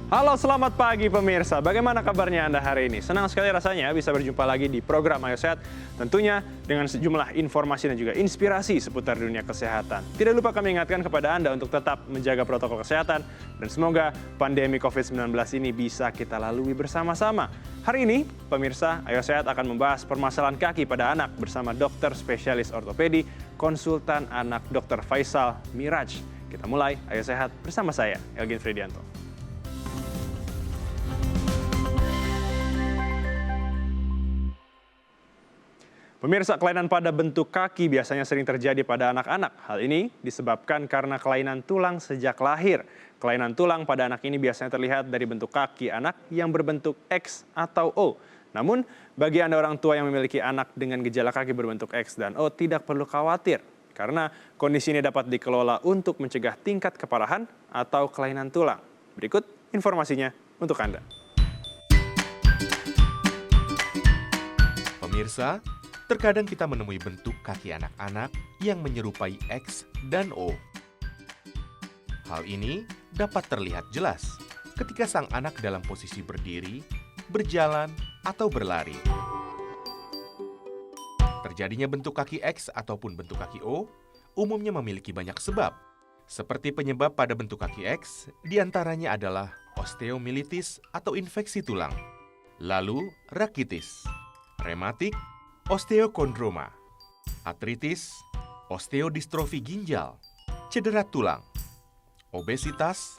Halo, selamat pagi pemirsa. Bagaimana kabarnya Anda hari ini? Senang sekali rasanya bisa berjumpa lagi di program Ayo Sehat, tentunya dengan sejumlah informasi dan juga inspirasi seputar dunia kesehatan. Tidak lupa kami ingatkan kepada Anda untuk tetap menjaga protokol kesehatan dan semoga pandemi COVID-19 ini bisa kita lalui bersama-sama. Hari ini, pemirsa, Ayo Sehat akan membahas permasalahan kaki pada anak bersama dokter spesialis ortopedi, konsultan anak Dr. Faisal Miraj. Kita mulai Ayo Sehat bersama saya, Elgin Fridianto. Pemirsa, kelainan pada bentuk kaki biasanya sering terjadi pada anak-anak. Hal ini disebabkan karena kelainan tulang sejak lahir. Kelainan tulang pada anak ini biasanya terlihat dari bentuk kaki anak yang berbentuk X atau O. Namun, bagi Anda orang tua yang memiliki anak dengan gejala kaki berbentuk X dan O, tidak perlu khawatir. Karena kondisi ini dapat dikelola untuk mencegah tingkat keparahan atau kelainan tulang. Berikut informasinya untuk Anda. Pemirsa, terkadang kita menemui bentuk kaki anak-anak yang menyerupai X dan O. Hal ini dapat terlihat jelas ketika sang anak dalam posisi berdiri, berjalan, atau berlari. Terjadinya bentuk kaki X ataupun bentuk kaki O umumnya memiliki banyak sebab. Seperti penyebab pada bentuk kaki X, diantaranya adalah osteomilitis atau infeksi tulang, lalu rakitis, rematik, osteokondroma, artritis, osteodistrofi ginjal, cedera tulang, obesitas,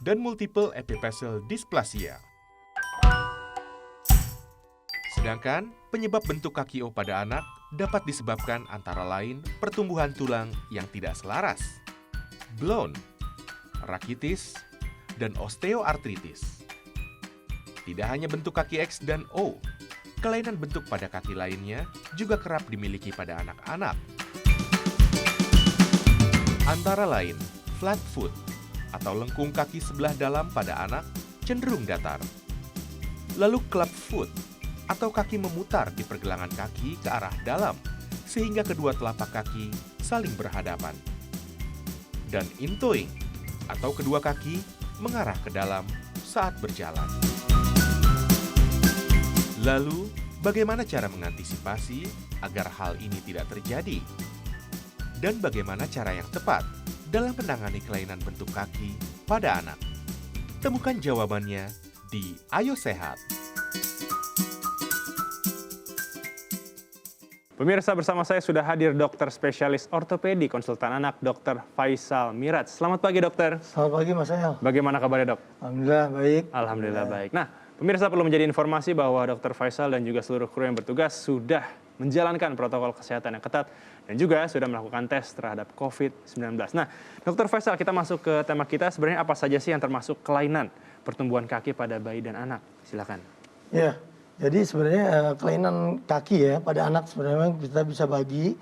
dan multiple epiphyseal dysplasia. Sedangkan penyebab bentuk kaki O pada anak dapat disebabkan antara lain pertumbuhan tulang yang tidak selaras, bone, rakitis, dan osteoartritis. Tidak hanya bentuk kaki X dan O, kelainan bentuk pada kaki lainnya juga kerap dimiliki pada anak-anak. Antara lain, flat foot atau lengkung kaki sebelah dalam pada anak cenderung datar. Lalu club foot atau kaki memutar di pergelangan kaki ke arah dalam sehingga kedua telapak kaki saling berhadapan. Dan intoeing atau kedua kaki mengarah ke dalam saat berjalan. Lalu, bagaimana cara mengantisipasi agar hal ini tidak terjadi? Dan bagaimana cara yang tepat dalam menangani kelainan bentuk kaki pada anak? Temukan jawabannya di Ayo Sehat. Pemirsa, bersama saya sudah hadir dokter spesialis ortopedi konsultan anak Dr. Faisal Miraj. Selamat pagi dokter. Selamat pagi Mas El. Bagaimana kabarnya dok? Alhamdulillah baik. Alhamdulillah baik. Nah, pemirsa perlu menjadi informasi bahwa Dr. Faisal dan juga seluruh kru yang bertugas sudah menjalankan protokol kesehatan yang ketat dan juga sudah melakukan tes terhadap COVID-19. Nah, Dr. Faisal, kita masuk ke tema kita. Sebenarnya apa saja sih yang termasuk kelainan pertumbuhan kaki pada bayi dan anak? Silakan. Ya, jadi sebenarnya kelainan kaki ya pada anak sebenarnya kita bisa bagi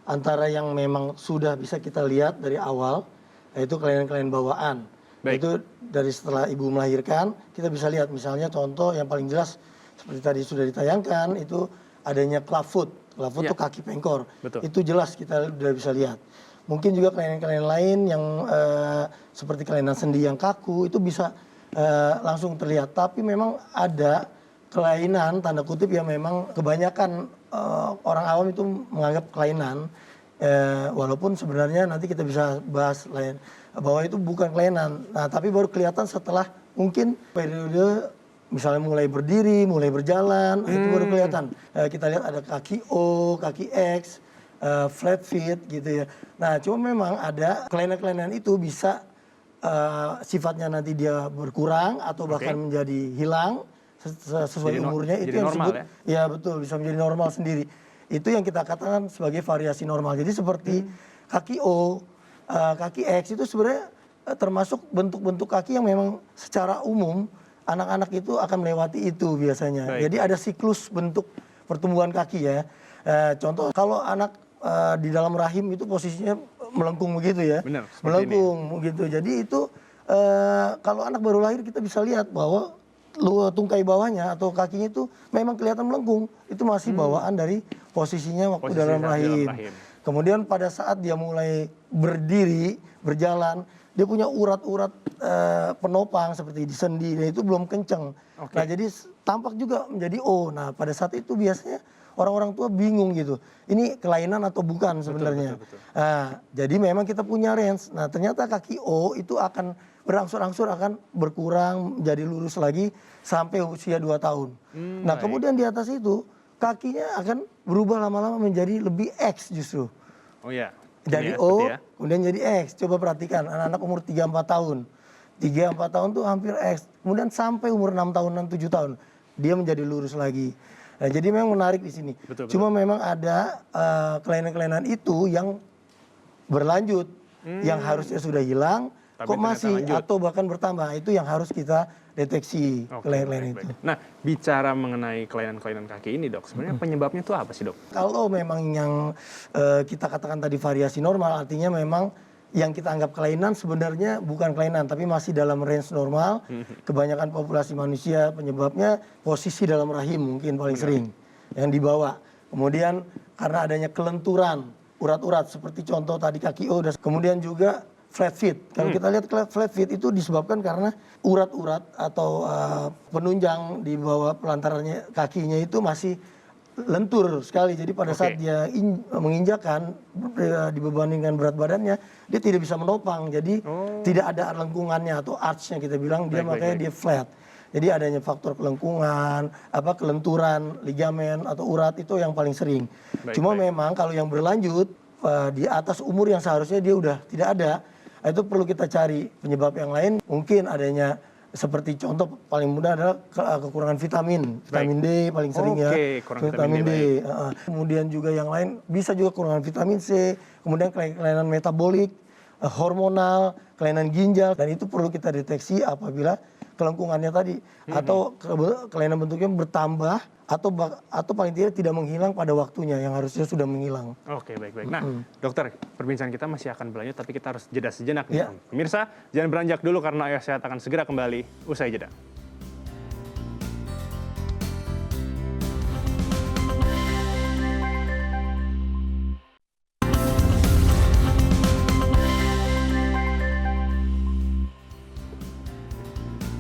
antara yang memang sudah bisa kita lihat dari awal, yaitu kelainan-kelainan bawaan. Baik. Itu dari setelah ibu melahirkan, kita bisa lihat misalnya contoh yang paling jelas seperti tadi sudah ditayangkan, itu adanya clubfoot. Clubfoot itu kaki pengkor. Betul. Itu jelas kita sudah bisa lihat. Mungkin juga kelainan-kelainan lain yang seperti kelainan sendi yang kaku, itu bisa langsung terlihat. Tapi memang ada kelainan, tanda kutip yang memang kebanyakan orang awam itu menganggap kelainan. Walaupun sebenarnya nanti kita bisa bahas lain bahwa itu bukan kelainan. Nah, tapi baru kelihatan setelah mungkin periode misalnya mulai berdiri, mulai berjalan, itu baru kelihatan. Kita lihat ada kaki O, kaki X, flat feet gitu ya. Nah, cuma memang ada kelainan-kelainan itu bisa sifatnya nanti dia berkurang atau bahkan menjadi hilang sesuai umurnya. Itu yang disebut ya betul, bisa menjadi normal sendiri. Itu yang kita katakan sebagai variasi normal. Jadi seperti kaki O, kaki X itu sebenarnya termasuk bentuk-bentuk kaki yang memang secara umum anak-anak itu akan melewati itu biasanya. Baik. Jadi ada siklus bentuk pertumbuhan kaki ya. Contoh kalau anak di dalam rahim itu posisinya melengkung begitu ya. Benar, melengkung begitu. Jadi itu kalau anak baru lahir kita bisa lihat bahwa tungkai bawahnya atau kakinya itu memang kelihatan melengkung. Itu masih bawaan dari posisinya waktu dalam rahim. Kemudian pada saat dia mulai berdiri, berjalan, dia punya urat-urat penopang seperti di sendi, dan itu belum kenceng. Nah jadi tampak juga menjadi O. Nah pada saat itu biasanya orang-orang tua bingung gitu, ini kelainan atau bukan sebenarnya. Betul. Nah, jadi memang kita punya range. Nah ternyata kaki O itu akan berangsur-angsur akan berkurang menjadi lurus lagi sampai usia 2 tahun. Nah kemudian di atas itu kakinya akan berubah lama-lama menjadi lebih X justru. Oh ya. Dari Ini ya, O seperti ya. kemudian jadi X. Coba perhatikan anak-anak umur 3-4 tahun. 3-4 tahun tuh hampir X. Kemudian sampai umur 6 tahun, 6-7 tahun dia menjadi lurus lagi. Nah, jadi memang menarik di sini. Betul. Cuma memang ada kelainan-kelainan itu yang berlanjut, yang harusnya sudah hilang, Tapi kok ternyata masih lanjut. atau bahkan bertambah. Itu yang harus kita deteksi Oke, kelainan-kelainan baik, itu. baik. Nah, bicara mengenai kelainan-kelainan kaki ini, Dok, sebenarnya penyebabnya itu apa sih, Dok? Kalau memang yang kita katakan tadi variasi normal, artinya memang yang kita anggap kelainan sebenarnya bukan kelainan, tapi masih dalam range normal. Kebanyakan populasi manusia penyebabnya posisi dalam rahim mungkin paling sering yang dibawa. Kemudian karena adanya kelenturan urat-urat seperti contoh tadi kaki O, kemudian juga flat feet. Kalau kita lihat flat feet itu disebabkan karena urat-urat atau penunjang di bawah pelantarannya kakinya itu masih lentur sekali. Jadi pada saat dia menginjakan dibebani dengan berat badannya, dia tidak bisa menopang. Jadi tidak ada lengkungannya atau arch-nya kita bilang, dia makanya dia flat. Jadi adanya faktor kelengkungan, kelenturan, ligamen atau urat itu yang paling sering. Cuma memang kalau yang berlanjut di atas umur yang seharusnya dia udah tidak ada, itu perlu kita cari penyebab yang lain. Mungkin adanya seperti contoh paling mudah adalah kekurangan vitamin D paling sering ya. Vitamin D. Kemudian juga yang lain bisa juga kekurangan vitamin C, kemudian kelainan metabolik, hormonal, kelainan ginjal, dan itu perlu kita deteksi apabila kelengkungannya tadi atau kelainan bentuknya bertambah atau paling tidak menghilang pada waktunya yang harusnya sudah menghilang. Oke, baik. Nah, dokter, perbincangan kita masih akan berlanjut, tapi kita harus jeda sejenak nih. Pemirsa, jangan beranjak dulu karena Ayo Sehat akan segera kembali usai jeda.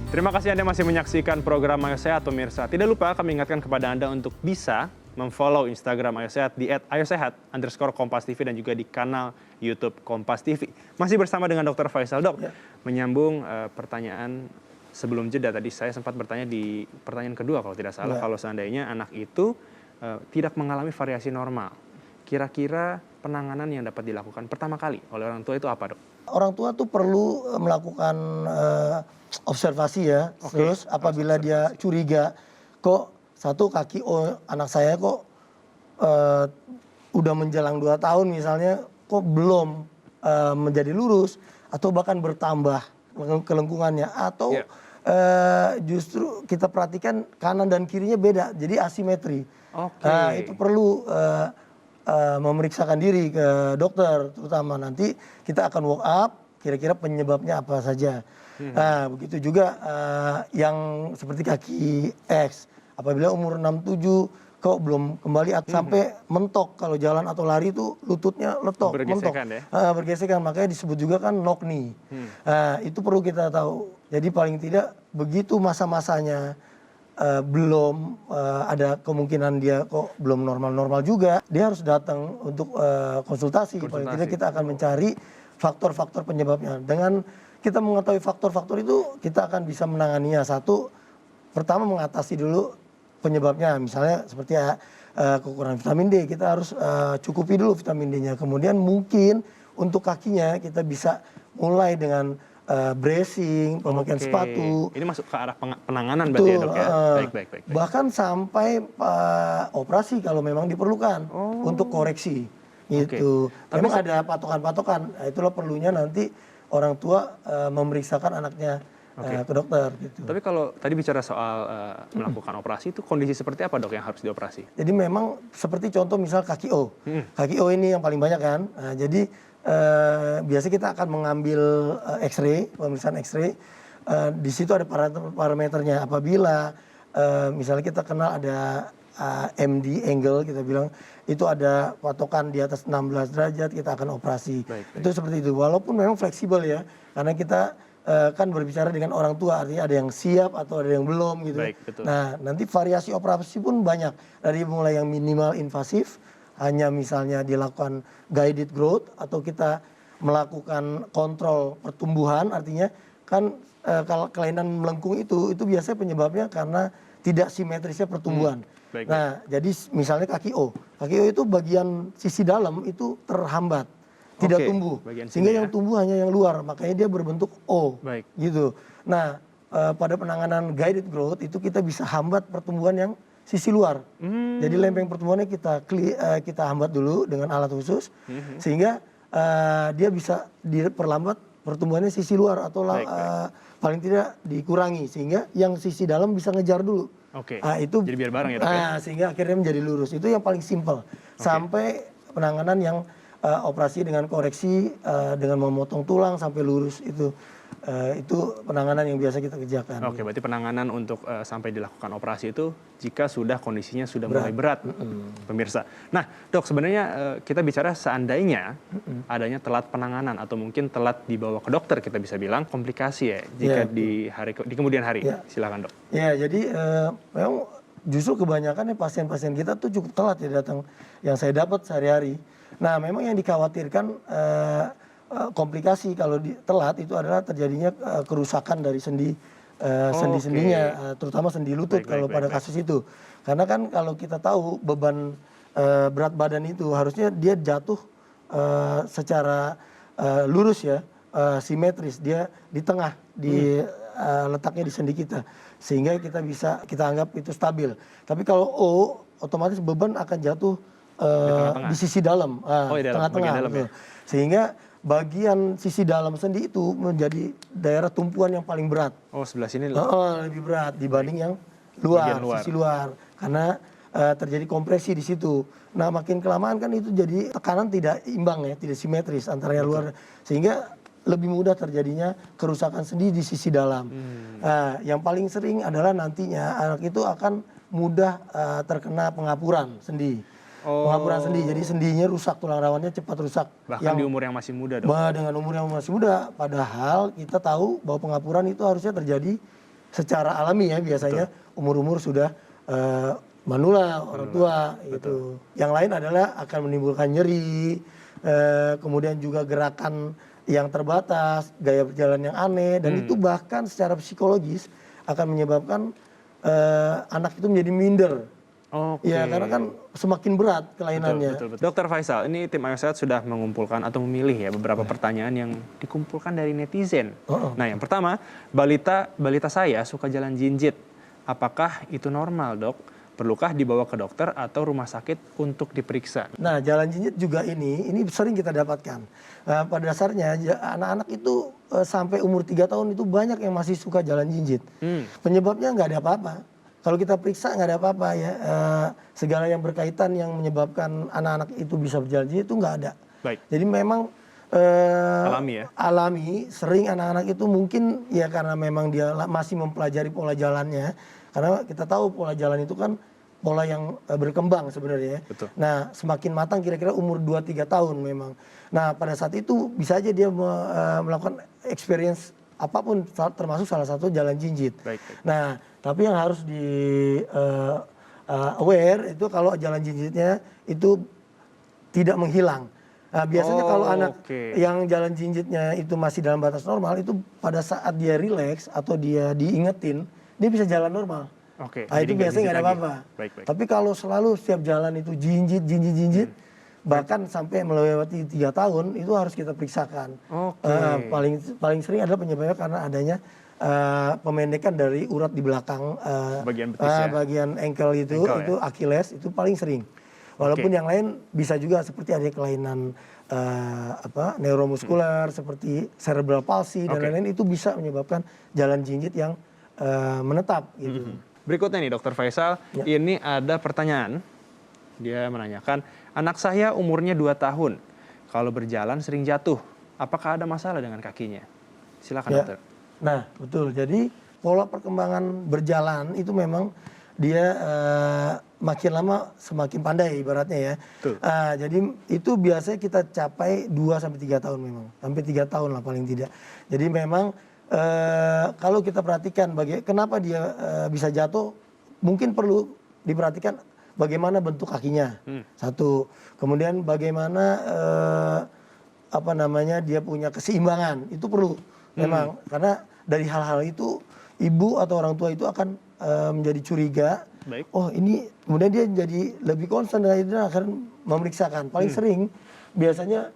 Terima kasih Anda masih menyaksikan program Ayo Sehat, pemirsa. Tidak lupa kami ingatkan kepada Anda untuk bisa memfollow Instagram Ayo Sehat di @ayosehat_kompas.tv dan juga di kanal YouTube Kompas TV. Masih bersama dengan Dr. Faisal. Dok, menyambung pertanyaan sebelum jeda tadi saya sempat bertanya di pertanyaan kedua kalau tidak salah, kalau seandainya anak itu tidak mengalami variasi normal, kira-kira penanganan yang dapat dilakukan pertama kali oleh orang tua itu apa, Dok? Orang tua tuh perlu melakukan observasi ya. Terus apabila dia curiga, kok satu kaki anak saya kok udah menjelang 2 tahun misalnya, kok belum menjadi lurus atau bahkan bertambah kelengkungannya, atau justru kita perhatikan kanan dan kirinya beda, jadi asimetri. Nah, itu perlu memeriksakan diri ke dokter, terutama nanti kita akan walk up kira-kira penyebabnya apa saja. Nah, begitu juga yang seperti kaki X, apabila umur 6-7 kok belum kembali sampai mentok, kalau jalan atau lari itu lututnya letok, mentok. Bergesekan, makanya disebut juga kan knock knee. Itu perlu kita tahu. Jadi paling tidak begitu masa-masanya belum ada kemungkinan dia kok belum normal-normal juga, dia harus datang untuk konsultasi. Paling tidak kita akan mencari faktor-faktor penyebabnya. Dengan kita mengetahui faktor-faktor itu, kita akan bisa menanganinya. Satu, pertama mengatasi dulu penyebabnya. Misalnya seperti kekurangan vitamin D, kita harus cukupi dulu vitamin D-nya. Kemudian mungkin untuk kakinya kita bisa mulai dengan bracing, pemakaian sepatu. Ini masuk ke arah penanganan berarti ya, Dok ya? Baik. Bahkan sampai operasi kalau memang diperlukan untuk koreksi. Gitu. Memang ada patokan-patokan. Nah, itulah perlunya nanti orang tua memeriksakan anaknya ke dokter. Gitu. Tapi kalau tadi bicara soal melakukan operasi, itu kondisi seperti apa, Dok, yang harus dioperasi? Jadi memang seperti contoh misal kaki O. Kaki O ini yang paling banyak kan. Nah, jadi biasanya kita akan mengambil X-ray, pemeriksaan X-ray. Di situ ada parameternya. Apabila misalnya kita kenal ada MD angle kita bilang itu ada patokan di atas 16 derajat kita akan operasi. Itu seperti itu. Walaupun memang fleksibel ya, karena kita kan berbicara dengan orang tua, artinya ada yang siap atau ada yang belum gitu. Nah, nanti variasi operasi pun banyak. Dari mulai yang minimal invasif, hanya misalnya dilakukan guided growth, atau kita melakukan kontrol pertumbuhan, artinya kan kalau kelainan melengkung itu biasanya penyebabnya karena tidak simetrisnya pertumbuhan. Nah, jadi misalnya kaki O itu bagian sisi dalam itu terhambat. Tidak tumbuh, sehingga yang tumbuh hanya yang luar, makanya dia berbentuk O, gitu. Nah, pada penanganan guided growth itu kita bisa hambat pertumbuhan yang sisi luar. Jadi lempeng pertumbuhannya kita hambat dulu dengan alat khusus, sehingga dia bisa diperlambat pertumbuhannya sisi luar atau paling tidak dikurangi, sehingga yang sisi dalam bisa ngejar dulu. Itu jadi biar bareng ya. Sehingga akhirnya menjadi lurus. Itu yang paling simpel. Sampai penanganan yang operasi dengan koreksi dengan memotong tulang sampai lurus itu penanganan yang biasa kita kerjakan. Berarti penanganan untuk sampai dilakukan operasi itu jika sudah kondisinya sudah mulai berat, pemirsa. Nah, dok, sebenarnya kita bicara seandainya adanya telat penanganan atau mungkin telat dibawa ke dokter, kita bisa bilang komplikasi ya jika di kemudian hari. Silakan, dok. Ya, jadi memang justru kebanyakan pasien-pasien kita tuh cukup telat ya datang, yang saya dapat sehari-hari. Nah, memang yang dikhawatirkan komplikasi kalau telat itu adalah terjadinya kerusakan dari sendi-sendinya, terutama sendi lutut pada kasus itu. Karena kan kalau kita tahu beban berat badan itu harusnya dia jatuh secara lurus ya, simetris, dia di tengah, letaknya di sendi kita, sehingga kita anggap itu stabil. Tapi kalau O, otomatis beban akan jatuh di sisi dalam, tengah-tengah, ya. Sehingga bagian sisi dalam sendi itu menjadi daerah tumpuan yang paling berat. Sebelah sini lebih berat dibanding yang luar, sisi luar, karena terjadi kompresi di situ. Nah, makin kelamaan kan itu jadi tekanan tidak imbang ya, tidak simetris antara yang luar, sehingga lebih mudah terjadinya kerusakan sendi di sisi dalam. Yang paling sering adalah nantinya anak itu akan mudah terkena pengapuran sendi. Pengapuran sendi, jadi sendinya rusak, tulang rawannya cepat rusak. Bahkan di umur yang masih muda, dok. Dengan umur yang masih muda, padahal kita tahu bahwa pengapuran itu harusnya terjadi secara alami ya, biasanya umur-umur sudah manula, orang tua itu. Yang lain adalah akan menimbulkan nyeri, kemudian juga gerakan yang terbatas, gaya berjalan yang aneh, dan itu bahkan secara psikologis akan menyebabkan anak itu menjadi minder. Ya, karena kan semakin berat kelainannya. Betul. Dokter Faisal, ini tim Ayo Sehat sudah mengumpulkan atau memilih ya beberapa pertanyaan yang dikumpulkan dari netizen. Nah, yang pertama, balita saya suka jalan jinjit. Apakah itu normal, dok? Perlukah dibawa ke dokter atau rumah sakit untuk diperiksa? Nah, jalan jinjit juga ini sering kita dapatkan. Pada dasarnya anak-anak itu sampai umur 3 tahun itu banyak yang masih suka jalan jinjit. Penyebabnya nggak ada apa-apa. Kalau kita periksa nggak ada apa-apa ya, segala yang berkaitan yang menyebabkan anak-anak itu bisa berjalan jinjit itu nggak ada. Jadi memang alami, sering anak-anak itu mungkin ya karena memang dia masih mempelajari pola jalannya. Karena kita tahu pola jalan itu kan pola yang berkembang sebenarnya. Nah, semakin matang kira-kira umur 2-3 tahun memang. Nah, pada saat itu bisa aja dia melakukan experience apapun, termasuk salah satu jalan jinjit. Nah, tapi yang harus di aware itu kalau jalan jinjitnya itu tidak menghilang. Nah, biasanya kalau anak yang jalan jinjitnya itu masih dalam batas normal, itu pada saat dia relax atau dia diingetin, dia bisa jalan normal. Itu biasanya nggak ada apa-apa. Tapi kalau selalu setiap jalan itu jinjit, bahkan sampai melewati 3 tahun, itu harus kita periksakan. Paling sering adalah penyebabnya karena adanya pemendekan dari urat di belakang bagian betis ya? Bagian ankle itu Achilles, itu paling sering. Walaupun yang lain bisa juga seperti ada kelainan neuromuskular seperti cerebral palsy dan lain-lain, itu bisa menyebabkan jalan jinjit yang menetap gitu. Berikutnya nih Dokter Faisal, ini ada pertanyaan. Dia menanyakan, anak saya umurnya 2 tahun, kalau berjalan sering jatuh, apakah ada masalah dengan kakinya? Silakan dokter. Nah, betul. Jadi pola perkembangan berjalan itu memang dia makin lama semakin pandai ibaratnya ya. Betul. Jadi itu biasanya kita capai 2 sampai 3 tahun memang. Sampai 3 tahun lah paling tidak. Jadi memang kalau kita perhatikan kenapa dia bisa jatuh, mungkin perlu diperhatikan bagaimana bentuk kakinya. Satu. Kemudian bagaimana dia punya keseimbangan. Itu perlu memang karena dari hal-hal itu ibu atau orang tua itu akan menjadi curiga. Baik. Oh ini, kemudian dia jadi lebih concern dan akhirnya memeriksakan. Paling sering biasanya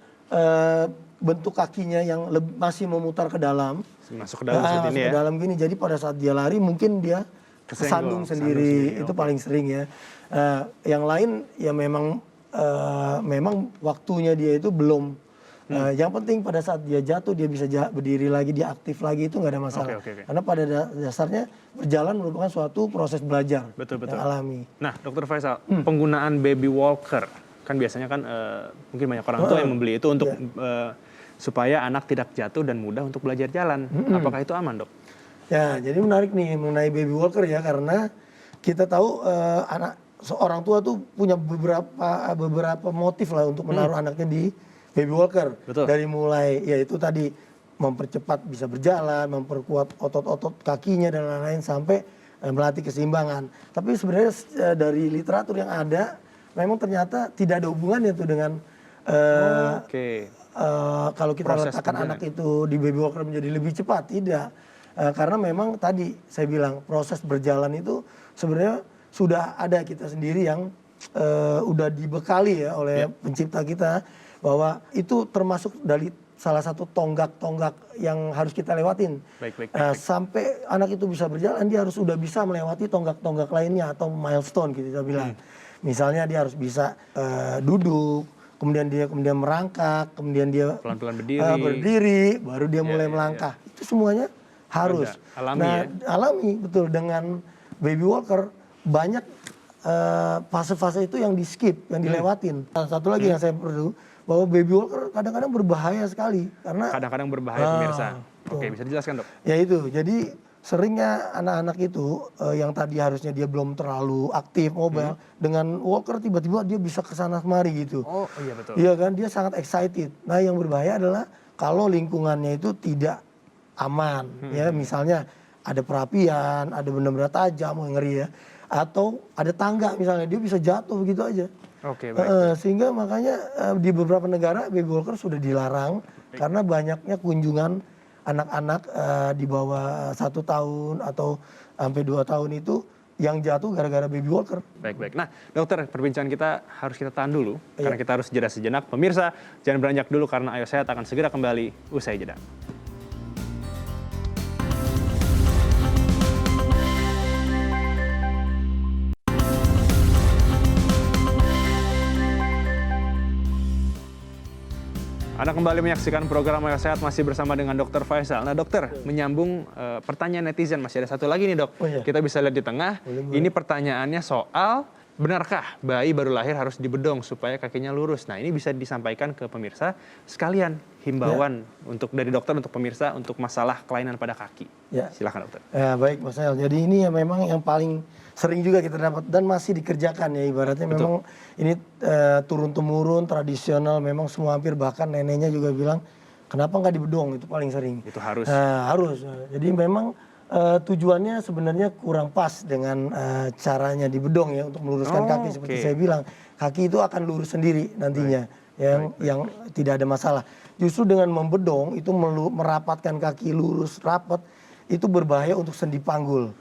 bentuk kakinya yang masih memutar ke dalam. Masuk ke dalam seperti ini masuk ya. ke dalam gini. Jadi pada saat dia lari mungkin dia kesandung sendiri. Itu paling sering ya. Yang lain ya memang waktunya dia itu belum. Yang penting pada saat dia jatuh dia bisa berdiri lagi, dia aktif lagi, itu nggak ada masalah. Oke. Karena pada dasarnya berjalan merupakan suatu proses belajar Betul. yang alami. Nah, Dokter Faisal, penggunaan baby walker kan biasanya kan mungkin banyak orang tua yang membeli itu untuk supaya anak tidak jatuh dan mudah untuk belajar jalan. Apakah itu aman, Dok? Ya, jadi menarik nih mengenai baby walker ya, karena kita tahu seorang tua tuh punya beberapa motif lah untuk menaruh anaknya di baby walker. Betul. Dari mulai yaitu tadi mempercepat bisa berjalan, memperkuat otot-otot kakinya dan lain-lain sampai melatih keseimbangan. Tapi sebenarnya dari literatur yang ada memang ternyata tidak ada hubungannya tuh dengan kalau kita letakkan anak itu di baby walker menjadi lebih cepat, tidak. Karena memang tadi saya bilang proses berjalan itu sebenarnya sudah ada kita sendiri yang udah dibekali ya oleh pencipta kita, bahwa itu termasuk dari salah satu tonggak-tonggak yang harus kita lewatin. Baik. Sampai anak itu bisa berjalan, dia harus sudah bisa melewati tonggak-tonggak lainnya atau milestone gitu kita bilang. Misalnya dia harus bisa duduk, kemudian merangkak, kemudian dia pelan-pelan berdiri, baru dia mulai melangkah. Itu semuanya harus. Alami alami betul. Dengan baby walker banyak fase-fase itu yang di skip, yang dilewatin. Satu lagi yang saya perlu, bahwa baby walker kadang-kadang berbahaya sekali karena kadang-kadang berbahaya pemirsa. Oke, bisa dijelaskan, Dok? Ya itu, jadi seringnya anak-anak itu yang tadi harusnya dia belum terlalu aktif mobile, dengan walker tiba-tiba dia bisa kesana kemari gitu. Oh iya betul. Iya kan, dia sangat excited. Nah yang berbahaya adalah kalau lingkungannya itu tidak aman, ya misalnya ada perapian, ada benda-benda tajam, ngeri ya, atau ada tangga misalnya, dia bisa jatuh begitu aja. Oke, baik. Sehingga makanya di beberapa negara baby walker sudah dilarang karena banyaknya kunjungan anak-anak di bawah 1 tahun atau sampai 2 tahun itu yang jatuh gara-gara baby walker. Baik. Nah, dokter, perbincangan kita harus kita tahan dulu karena kita harus jeda sejenak. Pemirsa, jangan beranjak dulu karena Ayo Sehat akan segera kembali usai jeda. Anda kembali menyaksikan program Ayo Sehat masih bersama dengan Dokter Faisal. Nah, dokter, menyambung pertanyaan netizen, masih ada satu lagi nih, Dok. Kita bisa lihat di tengah. Ini pertanyaannya soal benarkah bayi baru lahir harus dibedong supaya kakinya lurus. Nah, ini bisa disampaikan ke pemirsa sekalian himbauan untuk dari dokter untuk pemirsa untuk masalah kelainan pada kaki. Silakan, dokter. Ya, baik, Mas El. Jadi ini memang yang paling sering juga kita dapat dan masih dikerjakan ya, ibaratnya. Betul. Memang ini turun-temurun tradisional, memang semua hampir, bahkan neneknya juga bilang kenapa nggak dibedong, itu paling sering. Itu harus. Harus. Jadi memang tujuannya sebenarnya kurang pas dengan caranya dibedong ya untuk meluruskan kaki. Seperti saya bilang, kaki itu akan lurus sendiri nantinya, yang tidak ada masalah. Justru dengan membedong itu merapatkan kaki lurus rapat, itu berbahaya untuk sendi panggul.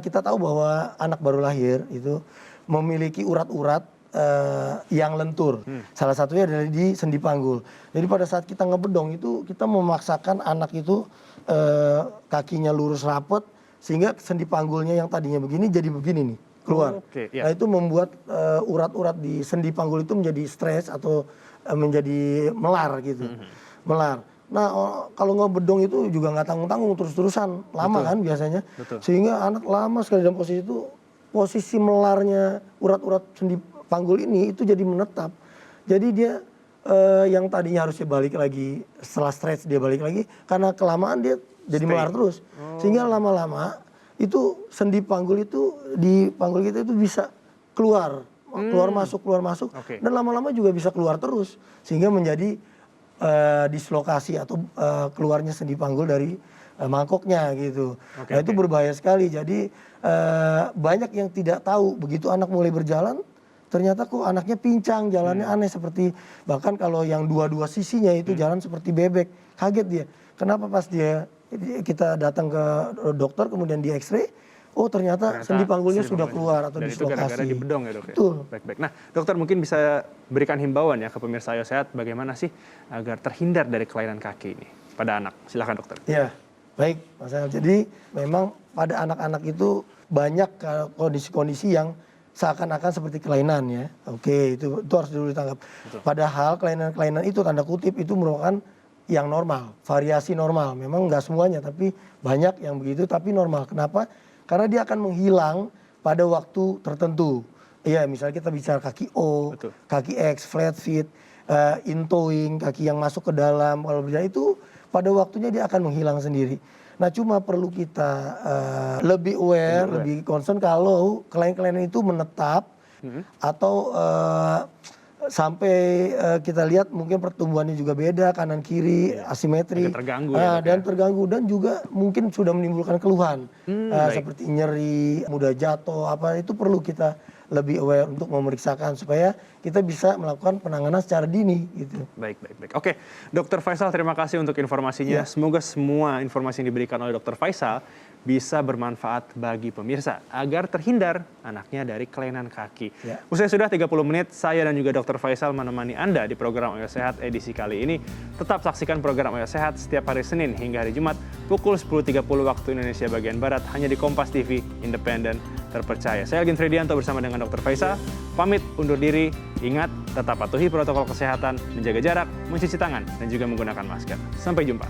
Kita tahu bahwa anak baru lahir itu memiliki urat-urat yang lentur. Salah satunya adalah di sendi panggul. Jadi pada saat kita ngebedong itu kita memaksakan anak itu kakinya lurus rapet, sehingga sendi panggulnya yang tadinya begini jadi begini nih, keluar. Nah itu membuat urat-urat di sendi panggul itu menjadi stres atau menjadi melar gitu. Melar. Nah kalau ngebedong itu juga nggak tanggung-tanggung, terus-terusan lama. Betul. Kan biasanya. Betul. Sehingga anak lama sekali dalam posisi itu, posisi melarnya urat-urat sendi panggul ini itu jadi menetap. Jadi dia yang tadinya harusnya balik lagi setelah stres, dia balik lagi karena kelamaan dia jadi melar terus. Sehingga lama-lama itu sendi panggul itu di panggul kita itu bisa keluar masuk, Oke. dan lama-lama juga bisa keluar terus sehingga menjadi dislokasi atau keluarnya sendi panggul dari mangkoknya gitu. Oke, Nah itu oke. berbahaya sekali. Jadi banyak yang tidak tahu begitu anak mulai berjalan, ternyata kok anaknya pincang, jalannya aneh seperti bahkan kalau yang dua-dua sisinya itu jalan seperti bebek. Kaget dia. Kenapa pas kita datang ke dokter kemudian di X-ray, oh ternyata sendi panggulnya sudah keluar atau Dan itu gara-gara dislokasi. di bedong ya dok ya? Betul. Baik-baik. Nah dokter mungkin bisa berikan himbauan ya ke pemirsa Ayo Sehat bagaimana sih agar terhindar dari kelainan kaki ini pada anak. Silakan dokter. Ya, baik Mas Al. Jadi memang pada anak-anak itu banyak kondisi-kondisi yang seakan-akan seperti kelainan ya. Oke, itu harus dulu ditangkap. Padahal kelainan-kelainan itu tanda kutip itu merupakan yang normal, variasi normal. Memang nggak semuanya, tapi banyak yang begitu, tapi normal. Kenapa? Karena dia akan menghilang pada waktu tertentu. Iya, misalnya kita bicara kaki O, Betul. kaki X, flat feet, in-toeing, kaki yang masuk ke dalam. Kalau berjalan itu pada waktunya dia akan menghilang sendiri. Nah cuma perlu kita lebih aware, lebih concern kalau kelainan-kelainan itu menetap atau sampai kita lihat mungkin pertumbuhannya juga beda kanan kiri asimetri agak terganggu ya, Dok, dan terganggu dan juga mungkin sudah menimbulkan keluhan baik. seperti nyeri, mudah jatuh apa itu perlu kita lebih aware untuk memeriksakan supaya kita bisa melakukan penanganan secara dini gitu. Baik. Oke, Dokter Faisal terima kasih untuk informasinya. Semoga semua informasi yang diberikan oleh Dokter Faisal bisa bermanfaat bagi pemirsa agar terhindar anaknya dari kelainan kaki. Ya. Usai sudah 30 menit, saya dan juga Dokter Faisal menemani Anda di program Ayo Sehat edisi kali ini. Tetap saksikan program Ayo Sehat setiap hari Senin hingga hari Jumat pukul 10.30 waktu Indonesia bagian Barat hanya di Kompas TV, independen, terpercaya. Saya Algin Fredianto bersama dengan Dokter Faisal. Pamit undur diri. Ingat, tetap patuhi protokol kesehatan, menjaga jarak, mencuci tangan, dan juga menggunakan masker. Sampai jumpa.